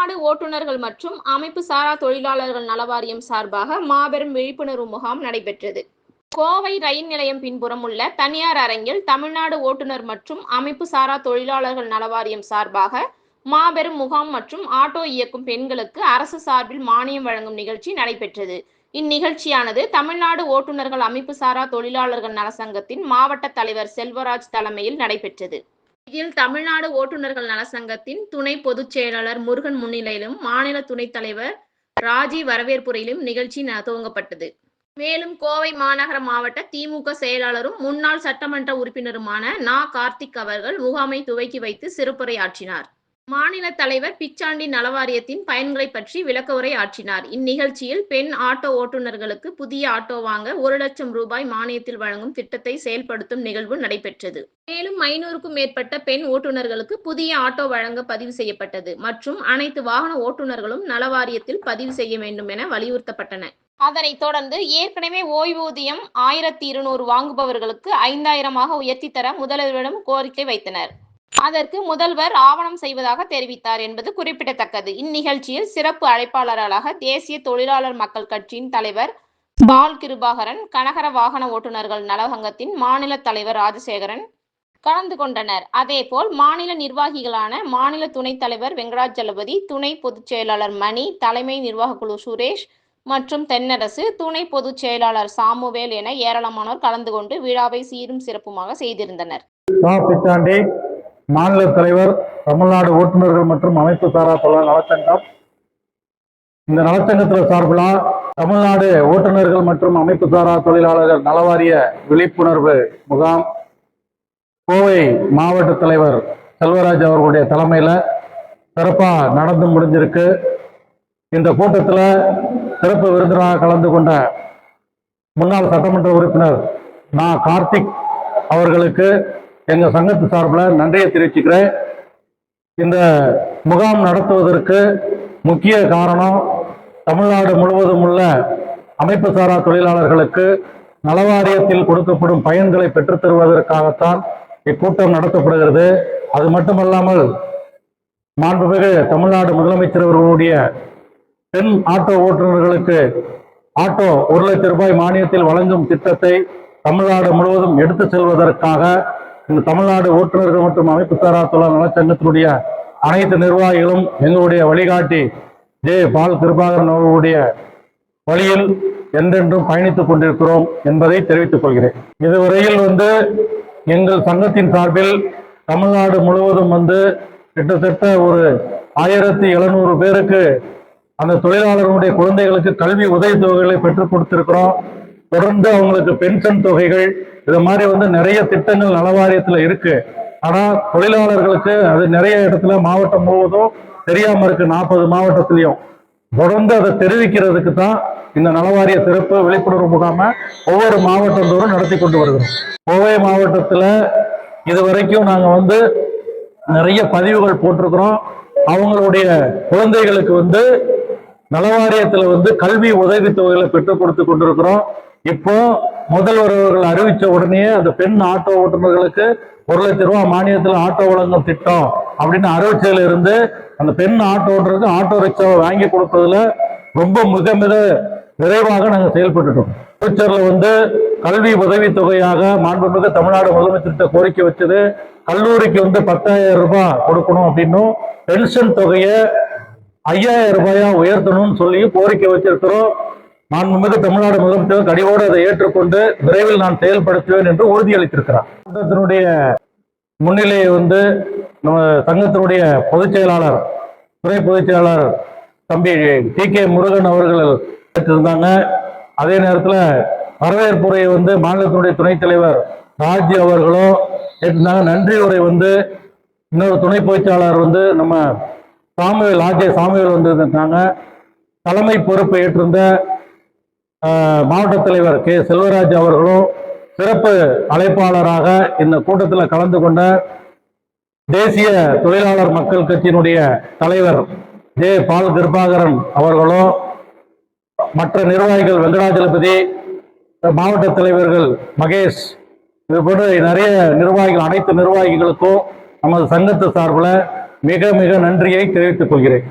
தமிழ்நாடு ஓட்டுநர்கள் மற்றும் அமைப்பு சாரா தொழிலாளர்கள் நல வாரியம் சார்பாக மாபெரும் விழிப்புணர்வு முகாம் நடைபெற்றது. கோவை ரயில் நிலையம் பின்புறம் உள்ள தனியார் அரங்கில் தமிழ்நாடு ஓட்டுநர் மற்றும் அமைப்பு சாரா தொழிலாளர்கள் நல வாரியம் சார்பாக மாபெரும் முகாம் மற்றும் ஆட்டோ இயக்கும் பெண்களுக்கு அரசு சார்பில் மானியம் வழங்கும் நிகழ்ச்சி நடைபெற்றது. இந்நிகழ்ச்சியானது தமிழ்நாடு ஓட்டுநர்கள் அமைப்பு சாரா தொழிலாளர்கள் நல சங்கத்தின் மாவட்ட தலைவர் செல்வராஜ் தலைமையில் நடைபெற்றது. இதில் தமிழ்நாடு ஓட்டுநர்கள் நல சங்கத்தின் துணை பொதுச் செயலாளர் முருகன் முன்னிலையிலும் மாநில துணைத் தலைவர் ராஜி வரவேற்புரையிலும் நிகழ்ச்சி துவங்கப்பட்டது. மேலும் கோவை மாநகர மாவட்ட திமுக செயலாளரும் முன்னாள் சட்டமன்ற உறுப்பினருமான நா. கார்த்திக் அவர்கள் முகாமை துவக்கி வைத்து சிறப்புரையாற்றினார். மாநில தலைவர் பிச்சாண்டி நலவாரியத்தின் பயன்களை பற்றி விளக்க உரை ஆற்றினார். இந்நிகழ்ச்சியில் பெண் ஆட்டோ ஓட்டுநர்களுக்கு புதிய ஆட்டோ வாங்க 1 லட்சம் ரூபாய் மானியத்தில் வழங்கும் திட்டத்தை செயல்படுத்தும் நிகழ்வு நடைபெற்றது. மேலும் 500க்கும் மேற்பட்ட பெண் ஓட்டுநர்களுக்கு புதிய ஆட்டோ வழங்க பதிவு செய்யப்பட்டது மற்றும் அனைத்து வாகன ஓட்டுநர்களும் நலவாரியத்தில் பதிவு செய்ய வேண்டும் என வலியுறுத்தப்பட்டன. அதனைத் தொடர்ந்து ஏற்கனவே ஓய்வூதியம் 1200 வாங்குபவர்களுக்கு 5000ஆக உயர்த்தி தர முதல்வரிடம் கோரிக்கை வைத்தனர். அதற்கு முதல்வர் ஆவணம் செய்வதாக தெரிவித்தார் என்பது குறிப்பிடத்தக்கது. இந்நிகழ்ச்சியில் சிறப்பு அழைப்பாளர்களாக தேசிய தொழிலாளர் மக்கள் கட்சியின் தலைவர் பால் கிருபாகரன், கனகர வாகன ஓட்டுநர்கள் நலசங்கத்தின் மாநில தலைவர் ராஜசேகரன் கலந்து கொண்டனர். அதேபோல் மாநில நிர்வாகிகளான மாநில துணைத் தலைவர் வெங்கடாஜலபதி, துணை பொதுச் செயலாளர் மணி, தலைமை நிர்வாக குழு சுரேஷ் மற்றும் தென்னரசு, துணை பொதுச் செயலாளர் சாமுவேல் என ஏராளமானோர் கலந்து கொண்டு விழாவை சீரும் சிறப்புமாக செய்திருந்தனர். மாநில தலைவர் தமிழ்நாடு ஓட்டுநர்கள் மற்றும் அமைப்பு சாரா தொழிலாளர் நலச்சங்கம். இந்த நலச்சங்கத்தில் சார்பில் தமிழ்நாடு ஓட்டுநர்கள் மற்றும் அமைப்பு சாரா தொழிலாளர்கள் நலவாரிய விழிப்புணர்வு முகாம் கோவை மாவட்ட தலைவர் செல்வராஜ் அவர்களுடைய தலைமையில் சிறப்பாக நடந்து முடிஞ்சிருக்கு. இந்த கூட்டத்தில் சிறப்பு விருந்தினராக கலந்து கொண்ட முன்னாள் சட்டமன்ற உறுப்பினர் நா. கார்த்திக் அவர்களுக்கு எங்கள் சங்கத்து சார்பில் நன்றியை தெரிவிச்சுக்கிறேன். இந்த முகாம் நடத்துவதற்கு முக்கிய காரணம் தமிழ்நாடு முழுவதும் உள்ள அமைப்பு சாரா தொழிலாளர்களுக்கு நலவாரியத்தில் கொடுக்கப்படும் பயன்களை பெற்றுத் தருவதற்காகத்தான் இக்கூட்டம் நடத்தப்படுகிறது. அது மட்டுமல்லாமல் மாண்புமிகு தமிழ்நாடு முதலமைச்சர் அவர்களுடைய பெண் ஆட்டோ ஓட்டுநர்களுக்கு ஆட்டோ 1 லட்சம் ரூபாய் மானியத்தில் வழங்கும் திட்டத்தை தமிழ்நாடு முழுவதும் எடுத்து செல்வதற்காக இந்த தமிழ்நாடு ஓட்டுநர்கள் மற்றும் அமைப்பு சாரா தொழிலாளர் நலச்சங்கத்தினுடைய அனைத்து நிர்வாகிகளும் எங்களுடைய வழிகாட்டி பால் கிருபாகரன் அவர்களுடைய வழியில் என்றென்றும் பயணித்துக் கொண்டிருக்கிறோம் என்பதை தெரிவித்துக் கொள்கிறேன். இதுவரையில் எங்கள் சங்கத்தின் சார்பில் தமிழ்நாடு முழுவதும் கிட்டத்தட்ட ஒரு 1700 பேருக்கு அந்த தொழிலாளர்களுடைய குழந்தைகளுக்கு கல்வி உதவித்தொகைகளை பெற்றுக் கொடுத்திருக்கிறோம். தொடர்ந்து அவங்களுக்கு பென்ஷன் தொகைகள் இது மாதிரி நிறைய திட்டங்கள் நலவாரியத்தில் இருக்கு. ஆனா தொழிலாளர்களுக்கு அது நிறைய இடத்துல மாவட்டம் முழுவதும் தெரியாம இருக்கு. 40 மாவட்டத்திலையும் தொடர்ந்து அதை தெரிவிக்கிறதுக்கு தான் இந்த நலவாரிய சிறப்பு விழிப்புணர்வு முகாமை ஒவ்வொரு மாவட்டம் தோறும் நடத்தி கொண்டு வருகிறோம். கோவை மாவட்டத்தில் இதுவரைக்கும் நாங்க நிறைய பதிவுகள் போட்டிருக்கிறோம். அவங்களுடைய குழந்தைகளுக்கு நலவாரியத்தில் கல்வி உதவித்தொகைகளை பெற்றுக் கொடுத்து கொண்டிருக்கிறோம். இப்போ முதல்வர் அவர்கள் அறிவிச்ச உடனே அந்த பெண் ஆட்டோ ஓட்டுநர்களுக்கு 1 லட்சம் ரூபாய் மானியத்தில் ஆட்டோ வழங்கும் திட்டம் அப்படின்னு அறிவிச்சதுல இருந்து அந்த பெண் ஆட்டோ ஓட்டுறதுக்கு ஆட்டோ ரிக்ஷாவை வாங்கி கொடுப்பதுல ரொம்ப மிக மிக விரைவாக நாங்கள் செயல்பட்டுட்டோம். ஃபியூச்சர்ல கல்வி உதவித்தொகையாக மாண்புமிகு தமிழ்நாடு முதலமைச்சர்கிட்ட கோரிக்கை வச்சது கல்லூரிக்கு 10,000 ரூபாய் கொடுக்கணும் அப்படின்னும் பென்ஷன் தொகையை 5000 ரூபாயா உயர்த்தணும்னு சொல்லி கோரிக்கை வச்சிருக்கிறோம். மாண்புமிகு தமிழ்நாடு முதலமைச்சர் கடிவோடு அதை ஏற்றுக்கொண்டு விரைவில் நான் செயல்படுத்துவேன் என்று உறுதியளித்திருக்கிறார். சங்கத்தினுடைய முன்னிலையை நம்ம சங்கத்தினுடைய பொதுச் செயலாளர் துணை பொதுச் செயலாளர் தம்பி டி.கே. முருகன் அவர்கள் ஏற்றிருந்தாங்க. அதே நேரத்தில் வரவேற்புரையை மாநிலத்தினுடைய துணைத் தலைவர் ராஜி அவர்களும் ஏற்றிருந்தாங்க. நன்றி உரை இன்னொரு துணை பொதுச் செயலாளர் நம்ம சாமுவேல் வந்திருந்தாங்க. தலைமை பொறுப்பை ஏற்றிருந்த மாவட்ட தலைவர் கே. செல்வராஜ் அவர்களும் சிறப்பு அழைப்பாளராக இந்த கூட்டத்தில் கலந்து கொண்ட தேசிய தொழிலாளர் மக்கள் கட்சியினுடைய தலைவர் பால் கிருபாகரன் அவர்களும் மற்ற நிர்வாகிகள் வெங்கடாஜலபதி, மாவட்ட தலைவர்கள் மகேஷ், இது போன்ற நிறைய நிர்வாகிகள் அனைத்து நிர்வாகிகளுக்கும் நமது சங்கத்து சார்பில் மிக மிக நன்றியை தெரிவித்துக் கொள்கிறேன்.